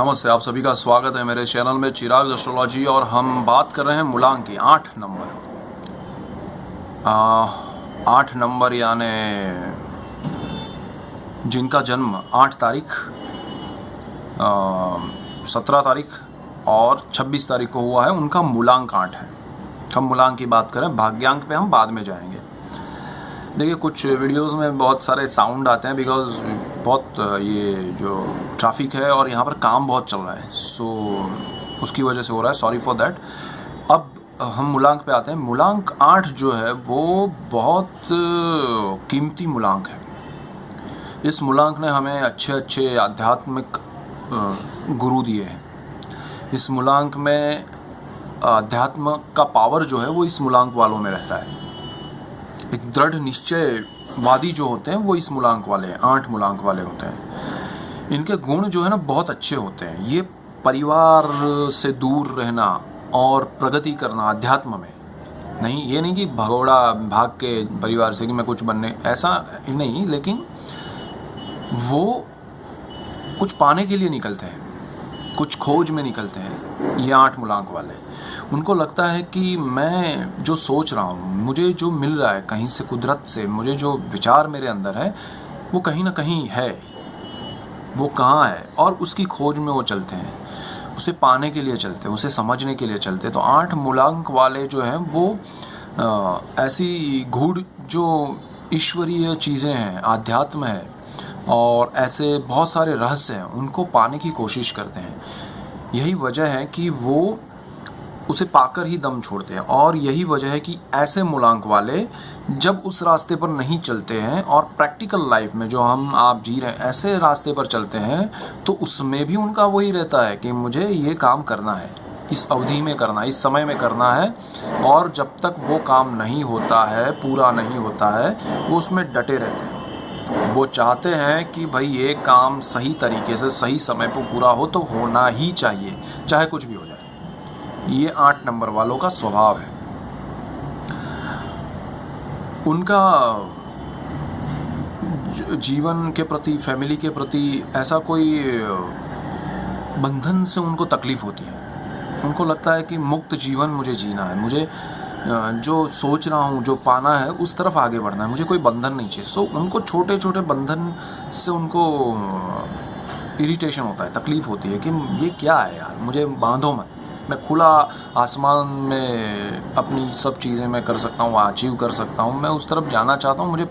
नमस्ते, आप सभी का स्वागत है मेरे चैनल में चिराग एस्ट्रोलॉजी। और हम बात कर रहे हैं मूलांक की 8 नंबर। 8 नंबर यानी जिनका जन्म 8 तारीख, 17 तारीख और 26 तारीख को हुआ है, उनका मूलांक 8 है। हम मूलांक की बात करें, भाग्यांक पे हम बाद में जाएंगे। देखिए, कुछ वीडियोस में बहुत सारे साउंड आते हैं बिकॉज बहुत ये जो ट्रैफिक है और यहाँ पर काम बहुत चल रहा है, सो उसकी वजह से हो रहा है, सॉरी फॉर दैट। अब हम मूलांक पे आते हैं। मूलांक 8 जो है वो बहुत कीमती मूलांक है। इस मूलांक ने हमें अच्छे अच्छे आध्यात्मिक गुरु दिए हैं। इस मूलांक में अध्यात्म का पावर जो है वो इस मूलांक वालों में रहता है। एक दृढ़ निश्चयवादी जो होते हैं वो इस मूलांक वाले 8 मूलांक वाले होते हैं। इनके गुण जो है ना बहुत अच्छे होते हैं। ये परिवार से दूर रहना और प्रगति करना अध्यात्म में नहीं, ये नहीं कि भगोड़ा भाग के परिवार से कि मैं कुछ बनने, ऐसा नहीं, लेकिन वो कुछ पाने के लिए निकलते हैं, कुछ खोज में निकलते हैं। ये 8 मूलांक वाले, उनको लगता है कि मैं जो सोच रहा हूँ, मुझे जो मिल रहा है कहीं से, कुदरत से, मुझे जो विचार मेरे अंदर है वो कहीं ना कहीं है, वो कहाँ है, और उसकी खोज में वो चलते हैं, उसे पाने के लिए चलते हैं, उसे समझने के लिए चलते हैं। तो 8 मूलांक वाले जो हैं वो ऐसी गूढ़ जो ईश्वरीय चीज़ें हैं, आध्यात्म है और ऐसे बहुत सारे रहस्य हैं, उनको पाने की कोशिश करते हैं। यही वजह है कि वो उसे पाकर ही दम छोड़ते हैं। और यही वजह है कि ऐसे मूलांक वाले जब उस रास्ते पर नहीं चलते हैं और प्रैक्टिकल लाइफ में जो हम आप जी रहे हैं ऐसे रास्ते पर चलते हैं, तो उसमें भी उनका वही रहता है कि मुझे ये काम करना है, इस अवधि में करना है, इस समय में करना है। और जब तक वो काम नहीं होता है, पूरा नहीं होता है, वो उसमें डटे रहते हैं। वो चाहते हैं कि भाई ये काम सही तरीके से सही समय पर पूरा हो, तो होना ही चाहिए, चाहे कुछ भी हो जाए। ये 8 नंबर वालों का स्वभाव है। उनका जीवन के प्रति, फैमिली के प्रति ऐसा कोई बंधन से उनको तकलीफ होती है। उनको लगता है कि मुक्त जीवन मुझे जीना है, मुझे जो सोच रहा हूँ, जो पाना है, उस तरफ आगे बढ़ना है, मुझे कोई बंधन नहीं चाहिए। सो उनको छोटे छोटे बंधन से उनको इरिटेशन होता है, तकलीफ होती है कि ये क्या है यार, मुझे बांधो मत, मैं खुला आसमान में अपनी सब चीज़ें मैं कर सकता हूँ, अचीव कर सकता हूँ, मैं उस तरफ जाना चाहता हूँ। मुझे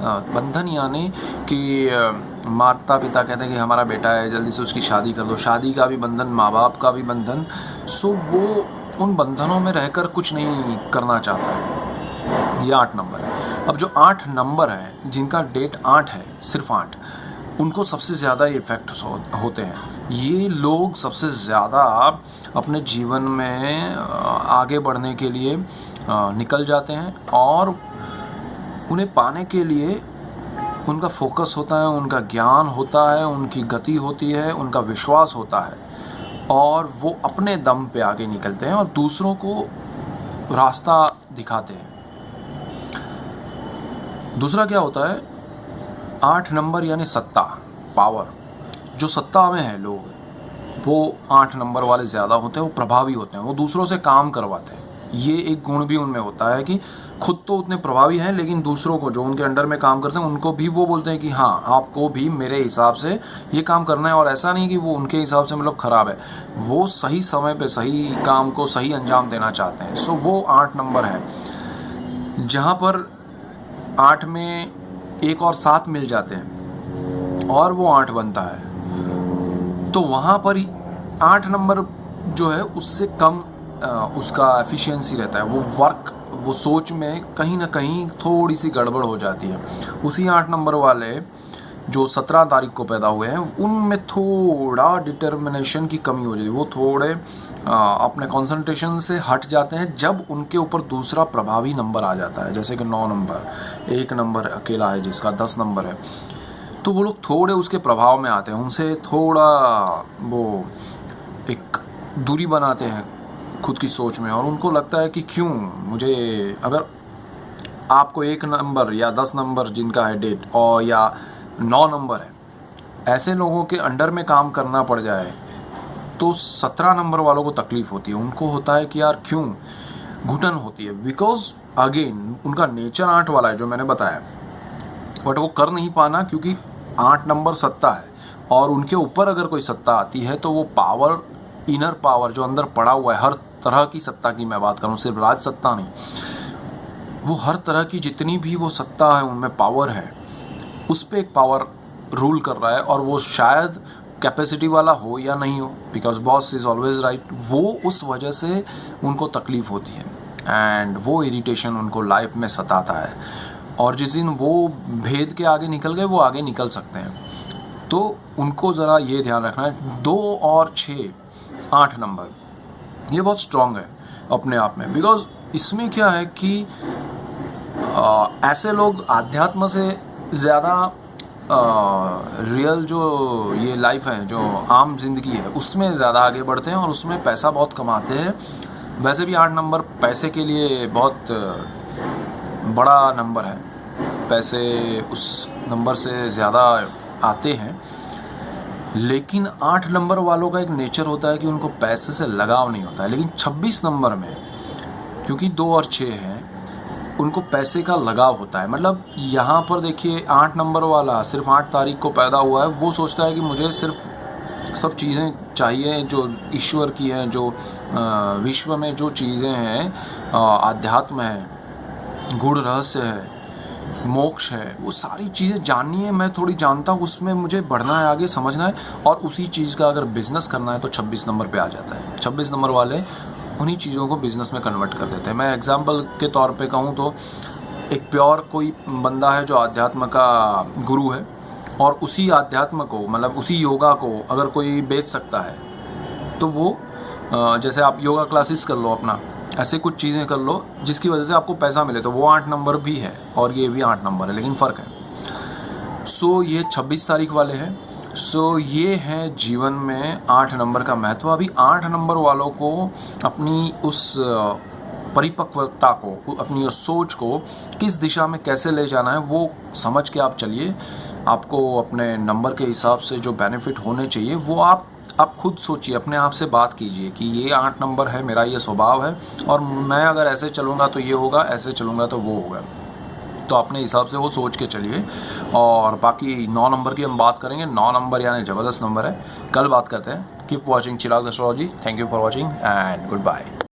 बंधन यानी कि माता पिता कहते हैं कि हमारा बेटा है, जल्दी से उसकी शादी कर दो, शादी का भी बंधन, माँ बाप का भी बंधन। सो वो उन बंधनों में रहकर कुछ नहीं करना चाहता है। ये 8 नंबर है। अब जो 8 नंबर हैं, जिनका डेट 8 है, सिर्फ 8, उनको सबसे ज़्यादा इफ़ेक्ट होते हैं। ये लोग सबसे ज़्यादा अपने जीवन में आगे बढ़ने के लिए निकल जाते हैं और उन्हें पाने के लिए उनका फोकस होता है, उनका ज्ञान होता है, उनकी गति होती है, उनका विश्वास होता है, और वो अपने दम पे आगे निकलते हैं और दूसरों को रास्ता दिखाते हैं। दूसरा क्या होता है, 8 नंबर यानी सत्ता, पावर। जो सत्ता में है लोग, वो 8 नंबर वाले ज़्यादा होते हैं, वो प्रभावी होते हैं, वो दूसरों से काम करवाते हैं। ये एक गुण भी उनमें होता है कि खुद तो उतने प्रभावी हैं, लेकिन दूसरों को, जो उनके अंडर में काम करते हैं, उनको भी वो बोलते हैं कि हाँ, आपको भी मेरे हिसाब से ये काम करना है। और ऐसा नहीं कि वो उनके हिसाब से मतलब ख़राब है, वो सही समय पे सही काम को सही अंजाम देना चाहते हैं। सो वो 8 नंबर है। जहाँ पर 8 में 1 और 7 मिल जाते हैं और वो 8 बनता है, तो वहाँ पर 8 नंबर जो है उससे कम उसका एफिशिएंसी रहता है। वो वर्क, वो सोच में कहीं ना कहीं थोड़ी सी गड़बड़ हो जाती है। उसी 8 नंबर वाले जो 17 तारीख को पैदा हुए हैं, उनमें थोड़ा डिटर्मिनेशन की कमी हो जाती है। वो थोड़े अपने कंसंट्रेशन से हट जाते हैं जब उनके ऊपर दूसरा प्रभावी नंबर आ जाता है, जैसे कि 9 नंबर, 1 नंबर अकेला है जिसका 10 नंबर है, तो वो लोग थोड़े उसके प्रभाव में आते हैं, उनसे थोड़ा वो एक दूरी बनाते हैं खुद की सोच में। और उनको लगता है कि क्यों मुझे, अगर आपको 1 नंबर या 10 नंबर जिनका है डेट, और या 9 नंबर है, ऐसे लोगों के अंडर में काम करना पड़ जाए तो 17 नंबर वालों को तकलीफ होती है। उनको होता है कि यार क्यों घुटन होती है, बिकॉज अगेन उनका नेचर 8 वाला है जो मैंने बताया, बट वो कर नहीं पाना क्योंकि 8 नंबर सत्ता है, और उनके ऊपर अगर कोई सत्ता आती है तो वो पावर, इनर पावर जो अंदर पड़ा हुआ है, हर तरह की सत्ता की मैं बात करूँ, सिर्फ राज सत्ता नहीं, वो हर तरह की जितनी भी वो सत्ता है उनमें पावर है, उस पर एक पावर रूल कर रहा है, और वो शायद कैपेसिटी वाला हो या नहीं हो, because boss is always right, वो उस वजह से उनको तकलीफ होती है एंड वो इरिटेशन उनको लाइफ में सताता है। और जिस दिन वो भेद के आगे निकल गए, वो आगे निकल सकते हैं। तो उनको ज़रा ये ध्यान रखना है, 2 और 6 8 नंबर ये बहुत स्ट्रॉन्ग है अपने आप में, बिकॉज इसमें क्या है कि ऐसे लोग आध्यात्म से ज़्यादा रियल जो ये लाइफ है, जो आम जिंदगी है, उसमें ज़्यादा आगे बढ़ते हैं और उसमें पैसा बहुत कमाते हैं। वैसे भी 8 नंबर पैसे के लिए बहुत बड़ा नंबर है, पैसे उस नंबर से ज़्यादा आते हैं, लेकिन 8 नंबर वालों का एक नेचर होता है कि उनको पैसे से लगाव नहीं होता है। लेकिन 26 नंबर में क्योंकि 2 और 6 हैं, उनको पैसे का लगाव होता है। मतलब यहाँ पर देखिए 8 नंबर वाला सिर्फ 8 तारीख को पैदा हुआ है, वो सोचता है कि मुझे सिर्फ सब चीज़ें चाहिए जो ईश्वर की हैं, जो विश्व में जो चीज़ें हैं, आध्यात्म है, गूढ़ रहस्य है, मोक्ष है, वो सारी चीज़ें जाननी है, मैं थोड़ी जानता हूँ, उसमें मुझे बढ़ना है, आगे समझना है, और उसी चीज़ का अगर बिज़नेस करना है तो 26 नंबर पे आ जाता है। 26 नंबर वाले उन्हीं चीज़ों को बिज़नेस में कन्वर्ट कर देते हैं। मैं एग्जांपल के तौर पे कहूँ तो एक प्योर कोई बंदा है जो आध्यात्म का गुरु है, और उसी आध्यात्म को, मतलब उसी योगा को अगर कोई बेच सकता है तो वो जैसे आप योगा क्लासेस कर लो, अपना ऐसे कुछ चीज़ें कर लो जिसकी वजह से आपको पैसा मिले, तो वो 8 नंबर भी है और ये भी 8 नंबर है, लेकिन फ़र्क है। सो ये 26 तारीख वाले हैं। सो ये है जीवन में 8 नंबर का महत्व। अभी 8 नंबर वालों को अपनी उस परिपक्वता को, अपनी उस सोच को किस दिशा में कैसे ले जाना है वो समझ के आप चलिए। आपको अपने नंबर के हिसाब से जो बेनिफिट होने चाहिए वो आप खुद सोचिए, अपने आप से बात कीजिए कि ये 8 नंबर है, मेरा ये स्वभाव है, और मैं अगर ऐसे चलूँगा तो ये होगा, ऐसे चलूँगा तो वो होगा। तो अपने हिसाब से वो सोच के चलिए। और बाकी 9 नंबर की हम बात करेंगे। 9 नंबर यानी ज़बरदस्त नंबर है, कल बात करते हैं। Keep watching Chirag astrology. Thank you for watching and good bye.